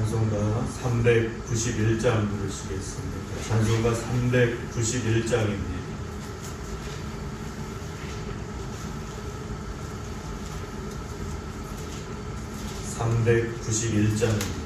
찬송가 391장 부르시겠습니다. 찬송가 391장입니다. (391장입니다)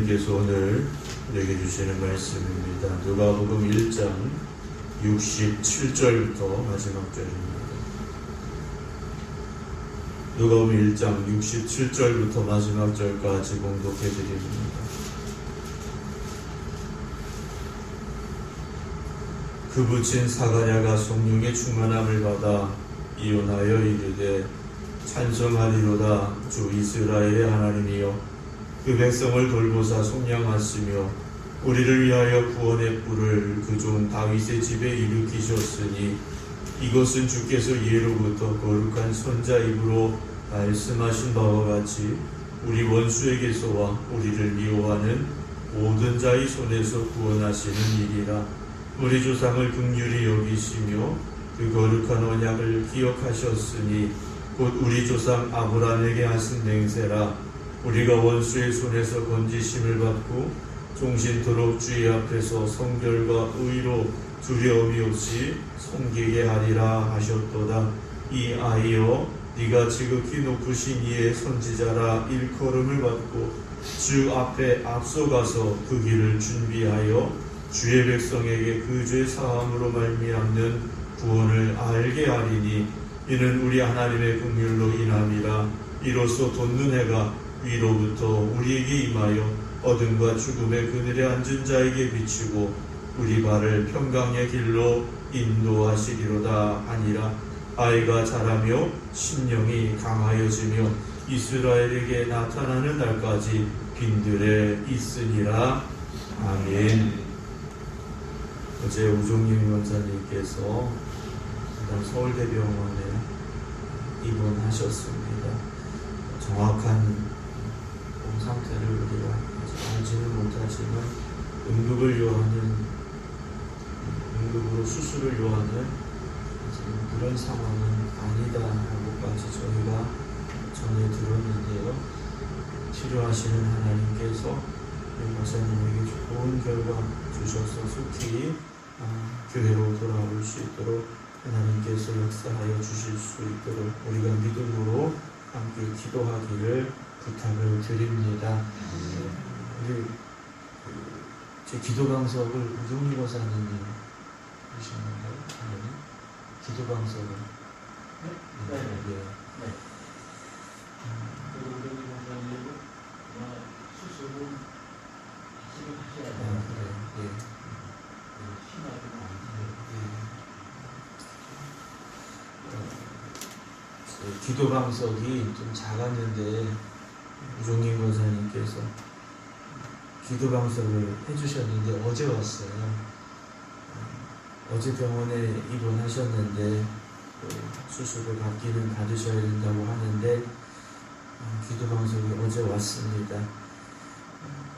하나님께서 오늘 우리에게 주시는 말씀입니다. 누가복음 1장 67절부터 마지막 절입니다. 누가복음 1장 67절부터 마지막 절까지 봉독해 드립니다. 그 부친 사가랴가 성령의 충만함을 받아 이혼하여 이르되 찬송하리로다. 주 이스라엘의 하나님이여, 그 백성을 돌보사 속량하시며 우리를 위하여 구원의 뿔을 그 종 다윗의 집에 일으키셨으니 이것은 주께서 예로부터 거룩한 선자 입으로 말씀하신 바와 같이 우리 원수에게서와 우리를 미워하는 모든 자의 손에서 구원하시는 일이라. 우리 조상을 긍휼히 여기시며 그 거룩한 언약을 기억하셨으니 곧 우리 조상 아브라함에게 하신 맹세라. 우리가 원수의 손에서 건지심을 받고 종신토록 주의 앞에서 성결과 의로 두려움이 없이 섬기게 하리라 하셨도다. 이 아이여, 네가 지극히 높으신 이의 선지자라 일컬음을 받고 주 앞에 앞서가서 그 길을 준비하여 주의 백성에게 그 죄 사함으로 말미암는 구원을 알게 하리니 이는 우리 하나님의 긍휼로 인함이라. 이로써 돋는 해가 위로부터 우리에게 임하여 어둠과 죽음의 그늘에 앉은 자에게 비추고 우리 발을 평강의 길로 인도하시리로다 하니라. 아이가 자라며 심령이 강하여지며 이스라엘에게 나타나는 날까지 빈들에 있으니라. 아멘. 어제 우종님 원사님께서 서울대병원에 입원하셨습니다. 정확한 몸 상태를 우리가 알지는 못하지만 응급으로 수술을 요하는 그런 상황은 아니다라고까지 저희가 전해 들었는데요. 치료하시는 하나님께서 우리 목사님에게 좋은 결과 주셔서 속히 교회로 돌아올 수 있도록 하나님께서 역사하여 주실 수 있도록 우리가 믿음으로 함께 기도하기를 부탁을 드립니다. 우리 제 기도 방석을 우종희 권사님이 주시는가요? 기도 방석을 네. 우종희 권사님도 수술을 지금 하셔야 돼요. 그래요. 심하게 많이 기도 방석이 좀 작았는데 우종희 권사님께서 기도 방석을 해주셨는데 어제 왔어요. 어제 병원에 입원하셨는데 수술을 받기는 받으셔야 된다고 하는데 기도 방석이 어제 왔습니다.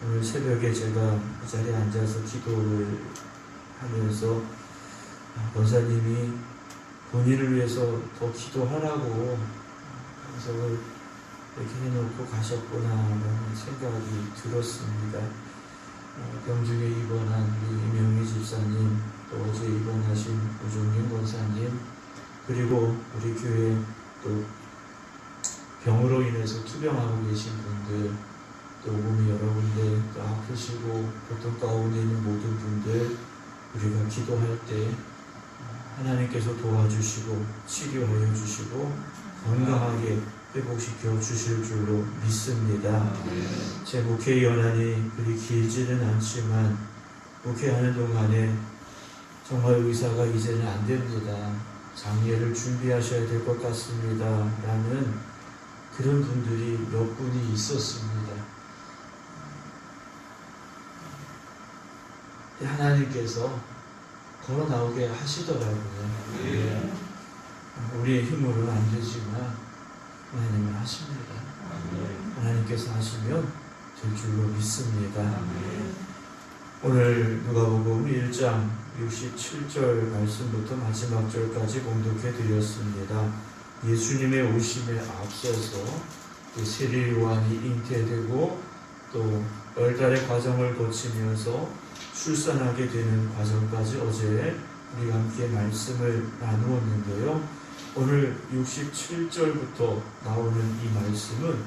오늘 새벽에 제가 그 자리에 앉아서 기도를 하면서 권사님이 본인을 위해서 더 기도하라고 방석을 이렇게 해놓고 가셨구나라는 생각이 들었습니다. 병중에 입원한 우리 이명희 집사님, 또 어제 입원하신 우종윤 권사님, 그리고 우리 교회 또 병으로 인해서 투병하고 계신 분들, 또 몸이 여러 군데 또 아프시고 고통 가운데 있는 모든 분들, 우리가 기도할 때 하나님께서 도와주시고 치료하여 주시고 건강하게 회복시켜 주실 줄로 믿습니다. 제 목회 연한이 그리 길지는 않지만 목회하는 동안에 정말 의사가 이제는 안 됩니다. 장례를 준비하셔야 될 것 같습니다. 라는 그런 분들이 몇 분이 있었습니다. 하나님께서 걸어 나오게 하시더라고요. 우리의 힘으로는 안 되지만 하나님은 하십니다. 하나님께서 하시면 될 줄로 믿습니다. 오늘 누가복음 1장 67절 말씀부터 마지막 절까지 봉독해 드렸습니다. 예수님의 오심에 앞서서 세례 요한이 잉태되고 또 열달의 과정을 거치면서 출산하게 되는 과정까지 어제 우리가 함께 말씀을 나누었는데요. 오늘 67절부터 나오는 이 말씀은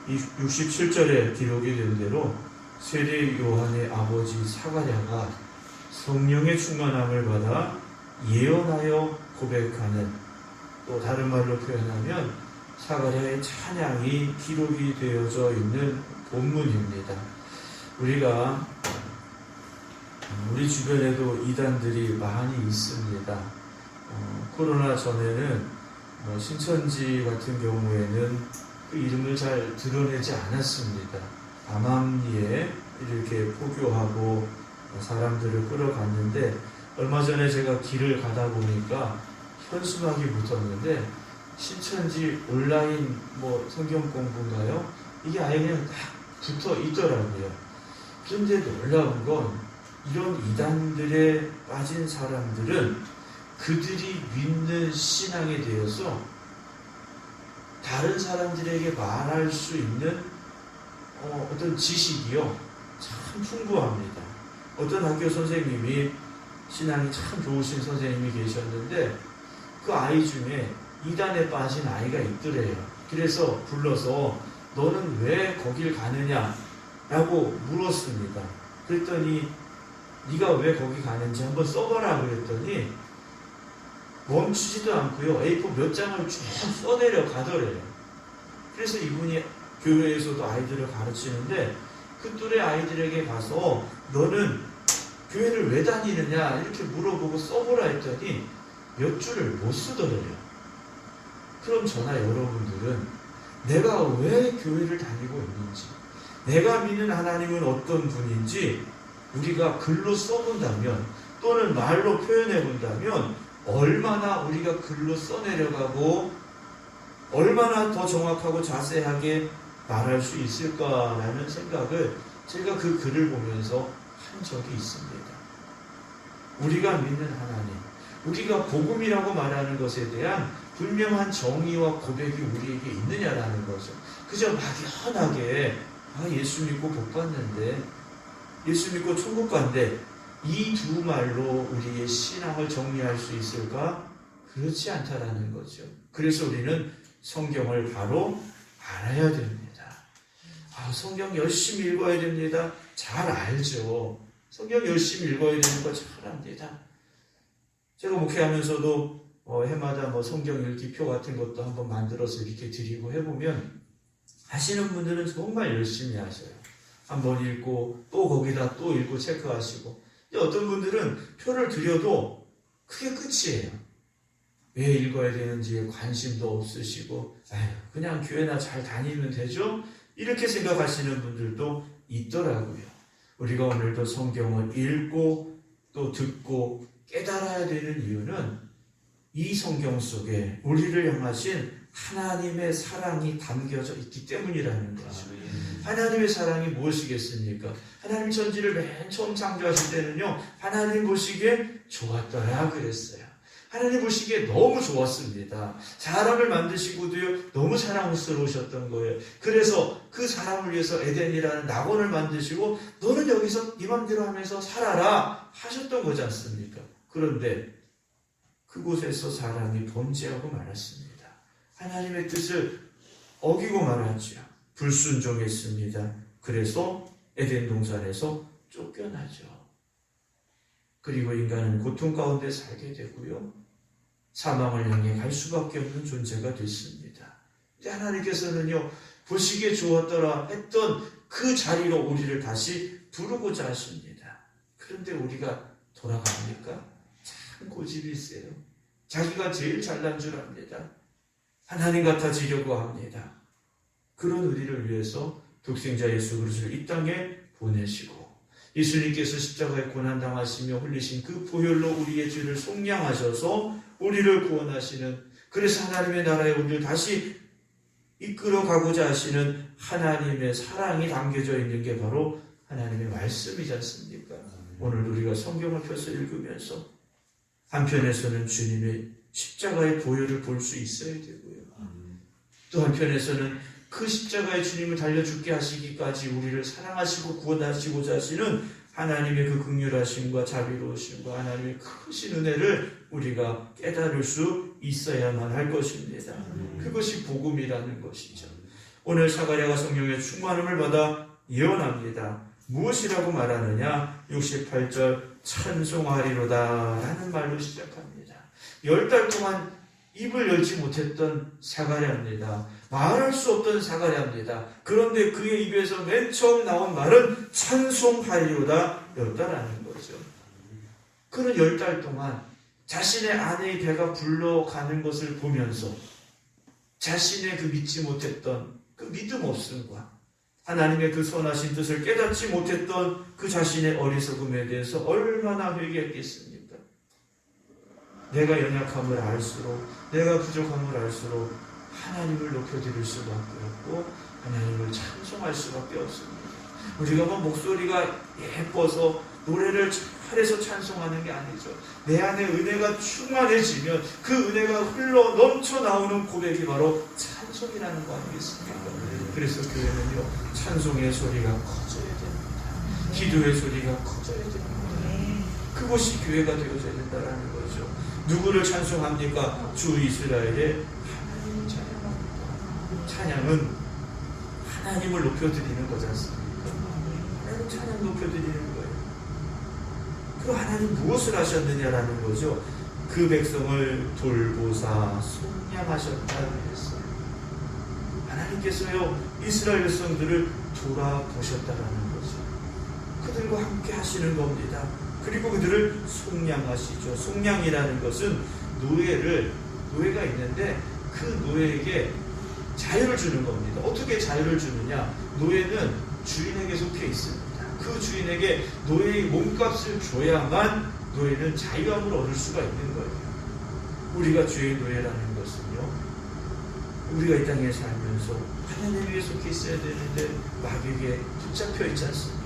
이 67절에 기록이 된 대로 세례 요한의 아버지 사가랴가 성령의 충만함을 받아 예언하여 고백하는, 또 다른 말로 표현하면 사가랴의 찬양이 기록이 되어져 있는 본문입니다. 우리 주변에도 이단들이 많이 있습니다. 코로나 전에는 신천지 같은 경우에는 그 이름을 잘 드러내지 않았습니다. 암암리에 이렇게 포교하고 사람들을 끌어갔는데, 얼마 전에 제가 길을 가다 보니까 현수막이 붙었는데 신천지 온라인 성경 공부인가요? 이게 아예 그냥 딱 붙어 있더라고요. 그런데 놀라운 건 이런 이단들에 빠진 사람들은 그들이 믿는 신앙에 대해서 다른 사람들에게 말할 수 있는 어떤 지식이요, 참 풍부합니다. 어떤 학교 선생님이, 신앙이 참 좋으신 선생님이 계셨는데 그 아이 중에 이단에 빠진 아이가 있더래요. 그래서 불러서 너는 왜 거길 가느냐 라고 물었습니다. 그랬더니 네가 왜 거기 가는지 한번 써봐라 그랬더니 멈추지도 않고요, A4 몇 장을 쭉 써내려 가더래요. 그래서 이분이 교회에서도 아이들을 가르치는데 그 또래 아이들에게 가서 너는 교회를 왜 다니느냐 이렇게 물어보고 써보라 했더니 몇 줄을 못 쓰더래요. 그럼 저나 여러분들은 내가 왜 교회를 다니고 있는지, 내가 믿는 하나님은 어떤 분인지 우리가 글로 써본다면, 또는 말로 표현해본다면 얼마나 우리가 글로 써내려가고 얼마나 더 정확하고 자세하게 말할 수 있을까라는 생각을 제가 그 글을 보면서 한 적이 있습니다. 우리가 믿는 하나님, 우리가 복음이라고 말하는 것에 대한 분명한 정의와 고백이 우리에게 있느냐라는 거죠. 그저 막연하게 예수 믿고 복 받는데, 예수 믿고 천국 간대, 이 두 말로 우리의 신앙을 정리할 수 있을까? 그렇지 않다라는 거죠. 그래서 우리는 성경을 바로 알아야 됩니다. 성경 열심히 읽어야 됩니다. 잘 알죠. 성경 열심히 읽어야 되는 거 잘 압니다. 제가 목회하면서도 해마다 성경 읽기표 같은 것도 한번 만들어서 이렇게 드리고 해보면 하시는 분들은 정말 열심히 하셔요. 한번 읽고 또 거기다 또 읽고 체크하시고, 어떤 분들은 표를 드려도 그게 끝이에요. 왜 읽어야 되는지에 관심도 없으시고 그냥 교회나 잘 다니면 되죠? 이렇게 생각하시는 분들도 있더라고요. 우리가 오늘도 성경을 읽고 또 듣고 깨달아야 되는 이유는 이 성경 속에 우리를 향하신 하나님의 사랑이 담겨져 있기 때문이라는 거죠. 하나님의 사랑이 무엇이겠습니까? 하나님 천지를 맨 처음 창조하실 때는요, 하나님 보시기에 좋았더라 그랬어요. 하나님 보시기에 너무 좋았습니다. 사람을 만드시고도요, 너무 사랑스러우셨던 거예요. 그래서 그 사람을 위해서 에덴이라는 낙원을 만드시고 너는 여기서 네 맘대로 하면서 살아라 하셨던 거지 않습니까? 그런데 그곳에서 사람이 범죄하고 말았습니다. 하나님의 뜻을 어기고 말았죠. 불순종했습니다. 그래서 에덴 동산에서 쫓겨나죠. 그리고 인간은 고통 가운데 살게 되고요, 사망을 향해 갈 수밖에 없는 존재가 됐습니다. 근데 하나님께서는요, 보시기에 좋았더라 했던 그 자리로 우리를 다시 부르고자 하십니다. 그런데 우리가 돌아갑니까? 참 고집이 세요. 자기가 제일 잘난 줄 압니다. 하나님 같아지려고 합니다. 그런 우리를 위해서 독생자 예수 그리스도를 이 땅에 보내시고, 예수님께서 십자가에 고난당하시며 흘리신 그 보혈로 우리의 죄를 속량하셔서 우리를 구원하시는, 그래서 하나님의 나라에 우리를 다시 이끌어가고자 하시는 하나님의 사랑이 담겨져 있는 게 바로 하나님의 말씀이지 않습니까? 오늘 우리가 성경을 펴서 읽으면서 한편에서는 주님의 십자가의 보혈을 볼 수 있어야 되고요, 또 한편에서는 그 십자가의 주님을 달려 죽게 하시기까지 우리를 사랑하시고 구원하시고자 하시는 하나님의 그 긍휼하심과 자비로우심과 하나님의 크신 은혜를 우리가 깨달을 수 있어야만 할 것입니다. 그것이 복음이라는 것이죠. 오늘 사가랴가 성령의 충만함을 받아 예언합니다. 무엇이라고 말하느냐? 68절 찬송하리로다 라는 말로 시작합니다. 10달 동안 입을 열지 못했던 사가랴입니다. 말할 수 없던 사가랴입니다. 그런데 그의 입에서 맨 처음 나온 말은 찬송하리로다 였다라는 거죠. 그는 10달 동안 자신의 아내의 배가 불러가는 것을 보면서 자신의 그 믿지 못했던 그 믿음 없음과 하나님의 그 선하신 뜻을 깨닫지 못했던 그 자신의 어리석음에 대해서 얼마나 회개했겠습니까? 내가 연약함을 알수록, 내가 부족함을 알수록 하나님을 높여드릴 수밖에 없고 하나님을 찬송할 수밖에 없습니다. 우리가 뭐 목소리가 예뻐서 노래를 잘해서 찬송하는 게 아니죠. 내 안에 은혜가 충만해지면 그 은혜가 흘러 넘쳐 나오는 고백이 바로 찬송이라는 거 아니겠습니까? 그래서 교회는요, 찬송의 소리가 커져야 됩니다. 기도의 소리가 커져야 됩니다. 그것이 교회가 되어져야 된다는 거죠. 누구를 찬송합니까? 주 이스라엘의 하나님을 찬양합니다. 찬양은 하나님을 높여드리는 거지 않습니까? 하나님 찬양 높여드리는 거예요. 그 하나님 무엇을 하셨느냐라는 거죠. 그 백성을 돌보사 속량하셨다 그랬어요. 하나님께서요, 이스라엘 백성들을 돌아보셨다라는 거죠. 그들과 함께 하시는 겁니다. 그리고 그들을 속량하시죠. 속량이라는 것은 노예가 있는데 그 노예에게 자유를 주는 겁니다. 어떻게 자유를 주느냐? 노예는 주인에게 속해 있습니다. 그 주인에게 노예의 몸값을 줘야만 노예는 자유함을 얻을 수가 있는 거예요. 우리가 주의 노예라는 것은요, 우리가 이 땅에 살면서 하나님에게 속해 있어야 되는데 마귀에게 붙잡혀 있지 않습니까?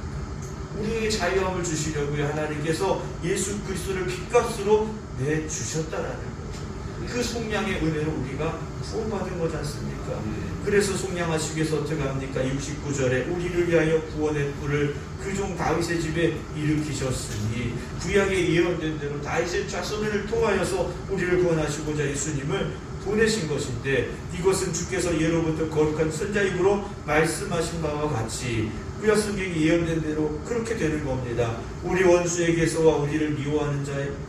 우리에게 자유함을 주시려고요, 하나님께서 예수 그리스도를 핏값으로 내주셨다라는 거죠. 그 속량의 은혜로 우리가 구원받은 거지 않습니까? 그래서 속량하시기 위해서 어떻게 합니까? 69절에 우리를 위하여 구원의 뿔을 그 종 다윗의 집에 일으키셨으니 구약에 예언된 대로 다윗의 자손을 통하여서 우리를 구원하시고자 예수님을 보내신 것인데, 이것은 주께서 예로부터 거룩한 선자 입으로 말씀하신 바와 같이 구약 성경이 예언된 대로 그렇게 되는 겁니다. 우리 원수에게서와 우리를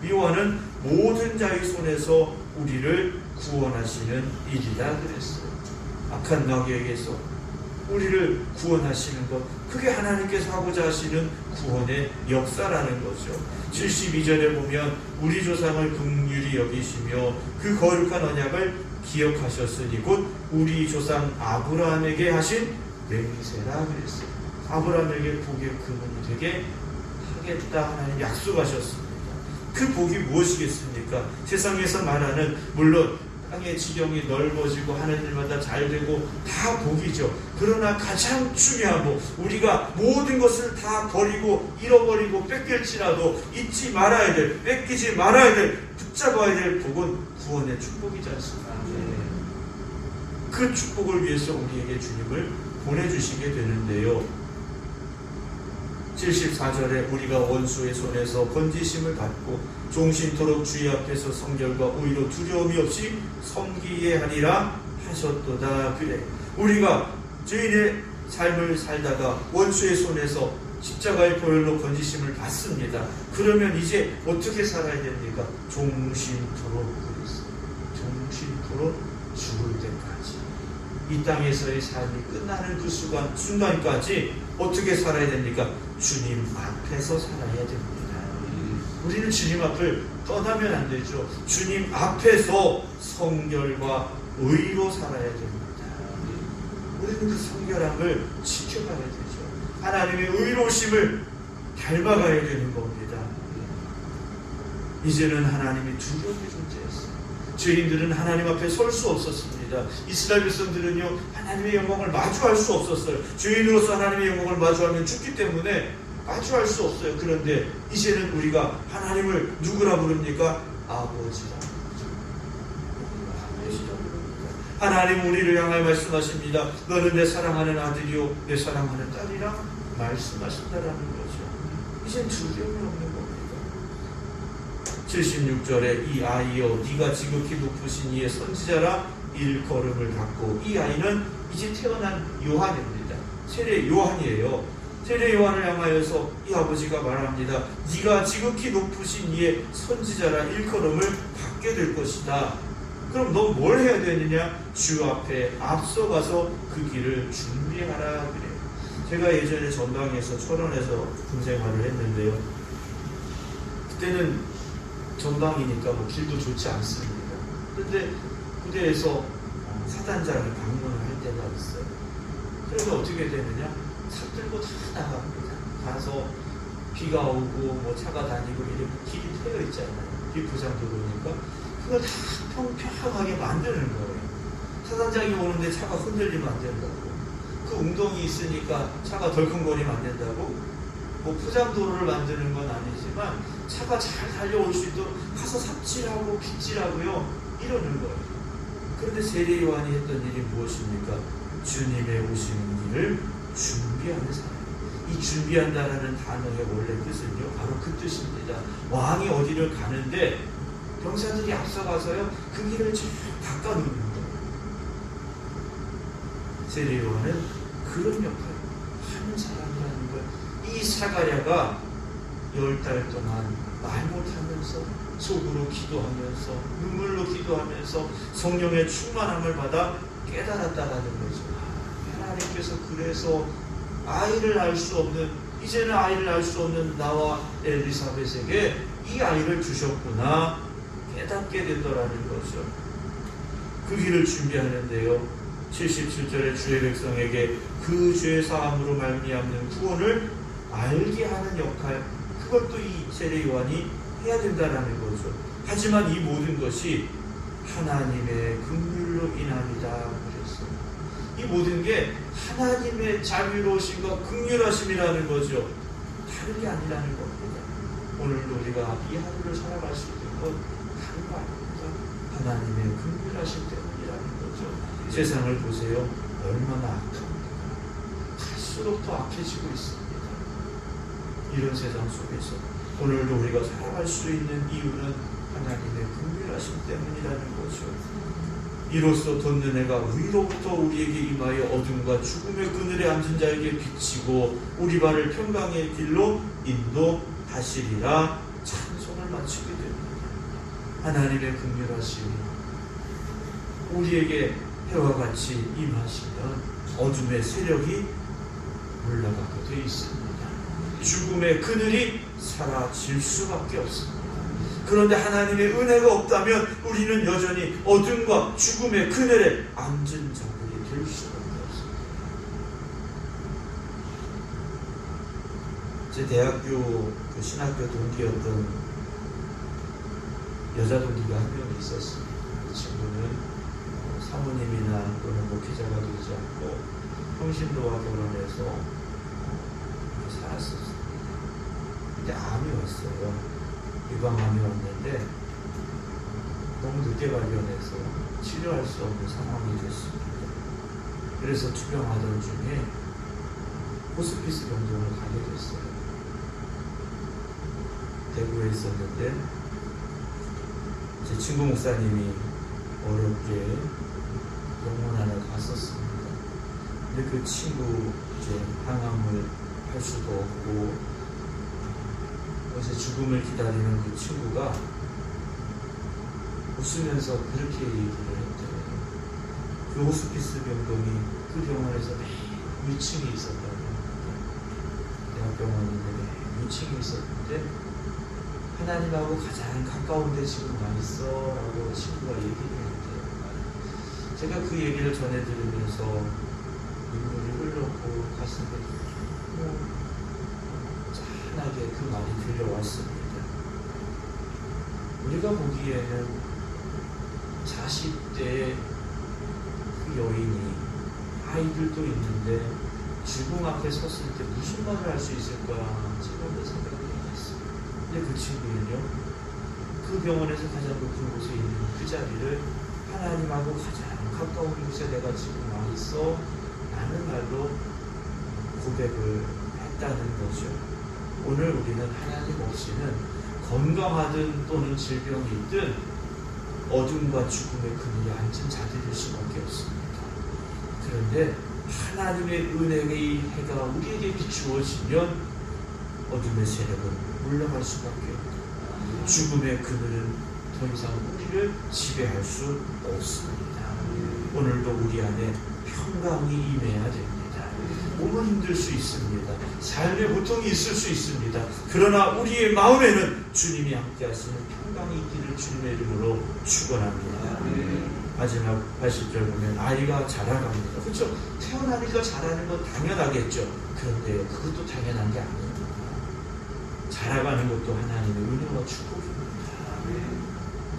미워하는 모든 자의 손에서 우리를 구원하시는 일이다 그랬어요. 악한 마귀에게서 우리를 구원하시는 것, 그게 하나님께서 하고자 하시는 구원의 역사라는 거죠. 72절에 보면 우리 조상을 긍휼히 여기시며 그 거룩한 언약을 기억하셨으니 곧 우리 조상 아브라함에게 하신 맹세라 그랬어요. 아브라함에게 복의 근원이 되게 하겠다 하나님 약속하셨습니다. 그 복이 무엇이겠습니까? 세상에서 말하는, 물론 땅의 지경이 넓어지고 하는 일마다 잘 되고 다 복이죠. 그러나 가장 중요하고 우리가 모든 것을 다 버리고 잃어버리고 뺏길지라도 잊지 말아야 될, 뺏기지 말아야 될, 붙잡아야 될 복은 구원의 축복이지 않습니까? 그 축복을 위해서 우리에게 주님을 보내주시게 되는데요, 74절에 우리가 원수의 손에서 건지심을 받고 종신토록 주의 앞에서 성결과 의로 두려움이 없이 섬기게 하리라 하셨도다 그래. 우리가 죄인의 삶을 살다가 원수의 손에서 십자가의 보혈로 건지심을 받습니다. 그러면 이제 어떻게 살아야 됩니까? 종신토록 그랬어요. 종신토록 죽을 때까지, 이 땅에서의 삶이 끝나는 그 순간까지 어떻게 살아야 됩니까? 주님 앞에서 살아야 됩니다. 우리는 주님 앞을 떠나면 안 되죠. 주님 앞에서 성결과 의로 살아야 됩니다. 우리는 그 성결함을 지켜가야 되죠. 하나님의 의로우심을 닮아가야 되는 겁니다. 이제는 하나님이 두려움이 존재했어요. 죄인들은 하나님 앞에 설 수 없었습니다. 이스라엘 백성들은요, 하나님의 영광을 마주할 수 없었어요. 죄인으로서 하나님의 영광을 마주하면 죽기 때문에 마주할 수 없어요. 그런데 이제는 우리가 하나님을 누구라 부릅니까? 아버지라. 하나님 우리를 향하여 말씀하십니다. 너는 내 사랑하는 아들이요 내 사랑하는 딸이라 말씀하신다라는 거죠. 이젠 두려움이 없는 겁니다. 76절에 이 아이여 네가 지극히 높으신 이의 선지자라 일컬음을 받고, 이 아이는 이제 태어난 요한입니다. 세례 요한이에요. 세례 요한을 향하여서 이 아버지가 말합니다. 네가 지극히 높으신 이의 선지자라 일컬음을 받게 될 것이다. 그럼 너 뭘 해야 되느냐? 주 앞에 앞서가서 그 길을 준비하라 그래요. 제가 예전에 전방에서 철원에서 군생활을 했는데요, 그때는 전방이니까 뭐 길도 좋지 않습니다. 그런데 부대에서 사단장이 방문을 할 때가 있어요. 그래서 어떻게 되느냐? 차 들고 다 나갑니다. 가서 비가 오고 뭐 차가 다니고 이렇게 길이 트여 있잖아요. 비포장도로니까 그걸 다 평평하게 만드는 거예요. 사단장이 오는데 차가 흔들리면 안 된다고. 그 웅덩이 있으니까 차가 덜컹거리면 안 된다고. 뭐 포장도로를 만드는 건 아니지만 차가 잘 달려올 수 있도록 가서 삽질하고 빗질하고요 이러는 거예요. 그런데 세례 요한이 했던 일이 무엇입니까? 주님의 오시는 길을 준비하는 사람. 이 준비한다라는 단어의 원래 뜻은요 바로 그 뜻입니다. 왕이 어디를 가는데 병사들이 앞서가서요 그 길을 쭉 닦아놓는 거예요. 세례 요한은 그런 역할을 하는 사람이라는 거예요. 이 사가랴가 10달 동안 말 못하면서 속으로 기도하면서 눈물로 기도하면서 성령의 충만함을 받아 깨달았다라는 거죠. 하나님께서 그래서 아이를 낳을 수 없는, 이제는 아이를 낳을 수 없는 나와 엘리사벳에게 이 아이를 주셨구나 깨닫게 되더라는 거죠. 그 길을 준비하는데요 77절에 주의 백성에게 그 죄 사함으로 말미암는 구원을 알게 하는 역할, 그걸 또 이 세례 요한이 해야 된다라는 거죠. 하지만 이 모든 것이 하나님의 긍휼로 인함이다 그랬어요. 이 모든 게 하나님의 자비로우심과 긍휼하심이라는 거죠. 다른 게 아니라는 겁니다. 오늘도 우리가 이 하루를 살아갈 수 있는 건 다른 거 아닙니까? 하나님의 긍휼하심 때문이라는 거죠. 세상을 보세요. 얼마나 악합니까? 갈수록 더 악해지고 있습니다. 이런 세상 속에서 오늘도 우리가 살아갈 수 있는 이유는 하나님의 긍휼하심 때문이라는 거죠. 이로써 돋는 해가 위로부터 우리에게 임하여 어둠과 죽음의 그늘에 앉은 자에게 비치고 우리 발을 평강의 길로 인도하시리라 찬송을 마치게 됩니다. 하나님의 긍휼하심이 우리에게 해와 같이 임하시면 어둠의 세력이 올라가게 되어 있습니다. 죽음의 그늘이 사라질 수밖에 없습니다. 그런데 하나님의 은혜가 없다면 우리는 여전히 어둠과 죽음의 그늘에 앉은 자들이 될 수밖에 없습니다. 제 대학교 그 신학교 동기였던 여자 동기가 한 명 있었습니다. 그 친구는 사모님이나 또는 목회자가 되지 않고 평신도와 결혼해서 살았었습니다. 근데 암이 왔어요. 유방암이 왔는데 너무 늦게 발견해서 치료할 수 없는 상황이 됐습니다. 그래서 투병하던 중에 호스피스 병동을 가게 됐어요. 대구에 있었는데 제 친구 목사님이 어렵게 병원 안에 갔었습니다. 근데 그 친구 이제 항암을 할 수도 없고 어제 죽음을 기다리는 그 친구가 웃으면서 그렇게 얘기를 했대요. 그 호스피스 병동이 그 병원에서 맨 위층에 있었다고 합니다. 대학병원인데 맨 위층에 있었는데 하나님하고 가장 가까운 데 지금 와 있어 라고 친구가 얘기를 했대요. 제가 그 얘기를 전해 들으면서 눈물이 흘렀고 가슴에 짠하게 그 말이 들려왔습니다. 우리가 보기에는 40대의 그 여인이 아이들도 있는데 죽음 앞에 섰을 때 무슨 말을 할 수 있을까 제가 생각을 해봤어요. 근데 그 친구는요 그 병원에서 가장 높은 곳에 있는 그 자리를 하나님하고 가장 가까운 곳에 내가 지금 와 있어 라는 말로 고백을 했다는 거죠. 오늘 우리는 하나님 없이는 건강하든 또는 질병이 있든 어둠과 죽음의 그늘에 앉은 자들일 수밖에 없습니다. 그런데 하나님의 은혜의 해가 우리에게 비추어지면 어둠의 세력은 물러갈 수밖에 없고 죽음의 그늘은 더 이상 우리를 지배할 수 없습니다. 오늘도 우리 안에 평강이 임해야 됩니다. 몸은 힘들 수 있습니다. 삶의 고통이 있을 수 있습니다. 그러나 우리의 마음에는 주님이 함께 하시는 평강이 있기를 주님의 이름으로 축원합니다. 마지막 80절 보면 아이가 자라갑니다. 그렇죠? 태어나니까 자라는 건 당연하겠죠. 그런데 그것도 당연한 게 아닙니다. 자라가는 것도 하나님의 은혜와 축복입니다.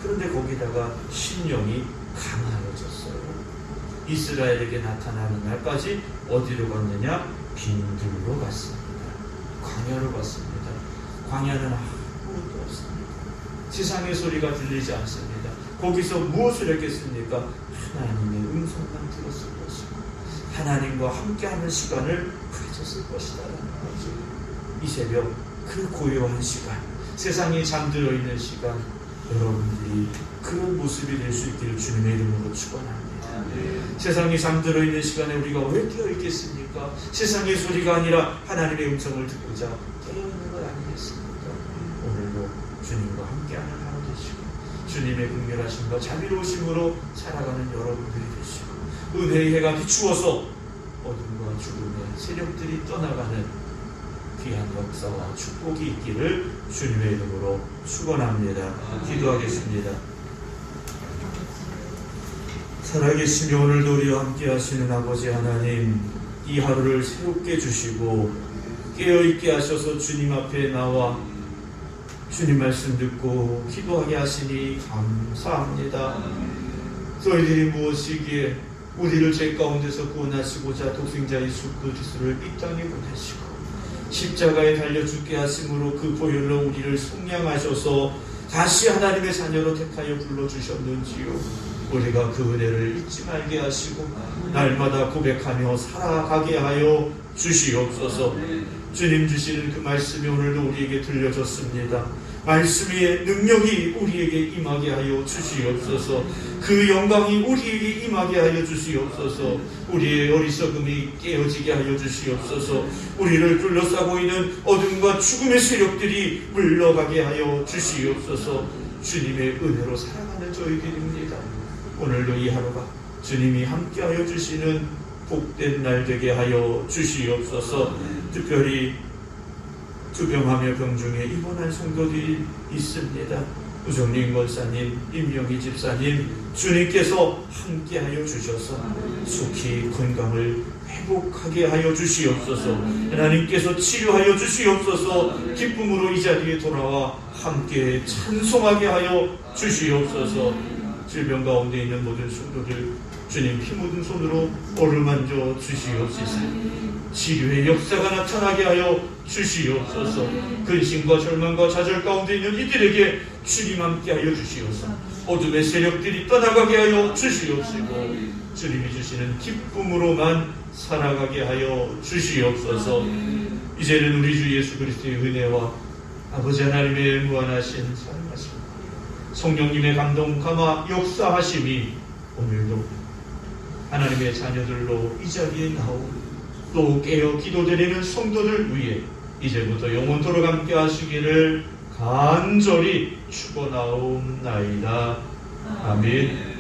그런데 거기다가 심령이 강하여졌어요. 이스라엘에게 나타나는 날까지 어디로 갔느냐? 빈들로 갔습니다. 광야로 갔습니다. 광야는 아무것도 없습니다. 세상의 소리가 들리지 않습니다. 거기서 무엇을 했겠습니까? 하나님의 음성만 들었을 것이고 하나님과 함께하는 시간을 가졌을 것이다라는 거죠. 이 새벽 그 고요한 시간, 세상이 잠들어 있는 시간, 여러분들이 그런 모습이 될 수 있기를 주님의 이름으로 축원합니다. 세상이 잠들어 있는 시간에 우리가 왜 깨어 있겠습니까? 세상의 소리가 아니라 하나님의 음성을 듣고자 깨어 있는 것 아니겠습니까? 오늘도 주님과 함께하는 하루 되시고 주님의 긍휼하심과 자비로우심으로 살아가는 여러분들이 되시고 은혜의 해가 비추어서 어둠과 죽음의 세력들이 떠나가는 귀한 역사와 축복이 있기를 주님의 이름으로 축원합니다. 기도하겠습니다. 살아계시며 오늘도 우리와 함께 하시는 아버지 하나님, 이 하루를 새롭게 주시고 깨어있게 하셔서 주님 앞에 나와 주님 말씀 듣고 기도하게 하시니 감사합니다. 저희들이 무엇이기에 우리를 죄 가운데서 구원하시고자 독생자 예수 그리스도를 이 땅에 보내시고 십자가에 달려 죽게 하심으로 그 보혈로 우리를 속량하셔서 다시 하나님의 자녀로 택하여 불러주셨는지요. 우리가 그 은혜를 잊지 말게 하시고 날마다 고백하며 살아가게 하여 주시옵소서. 주님 주시는 그 말씀이 오늘도 우리에게 들려졌습니다. 말씀의 능력이 우리에게 임하게 하여 주시옵소서. 그 영광이 우리에게 임하게 하여 주시옵소서. 우리의 어리석음이 깨어지게 하여 주시옵소서. 우리를 둘러싸고 있는 어둠과 죽음의 세력들이 물러가게 하여 주시옵소서. 주님의 은혜로 살아가는 저희들입니다. 오늘도 이 하루가 주님이 함께하여 주시는 복된 날 되게 하여 주시옵소서. 특별히 투병하며 병중에 입원한 성도들이 있습니다. 우정린 권사님, 임영희 집사님, 주님께서 함께하여 주셔서 속히 건강을 회복하게 하여 주시옵소서. 하나님께서 치료하여 주시옵소서. 기쁨으로 이 자리에 돌아와 함께 찬송하게 하여 주시옵소서. 질병 가운데 있는 모든 성도들 주님 피 묻은 손으로 어루만져 주시옵소서. 치료의 역사가 나타나게 하여 주시옵소서. 근심과 절망과 좌절 가운데 있는 이들에게 주님 함께 하여 주시옵소서. 어둠의 세력들이 떠나가게 하여 주시옵시고 주님이 주시는 기쁨으로만 살아가게 하여 주시옵소서. 이제는 우리 주 예수 그리스도의 은혜와 아버지 하나님의 무한하신 사랑하심, 성령님의 감동 감화 역사하심이 오늘도 하나님의 자녀들로 이 자리에 나오고 또 깨어 기도드리는 성도들 위해 이제부터 영원토록 함께 하시기를 간절히 축원하옵나이다. 아멘.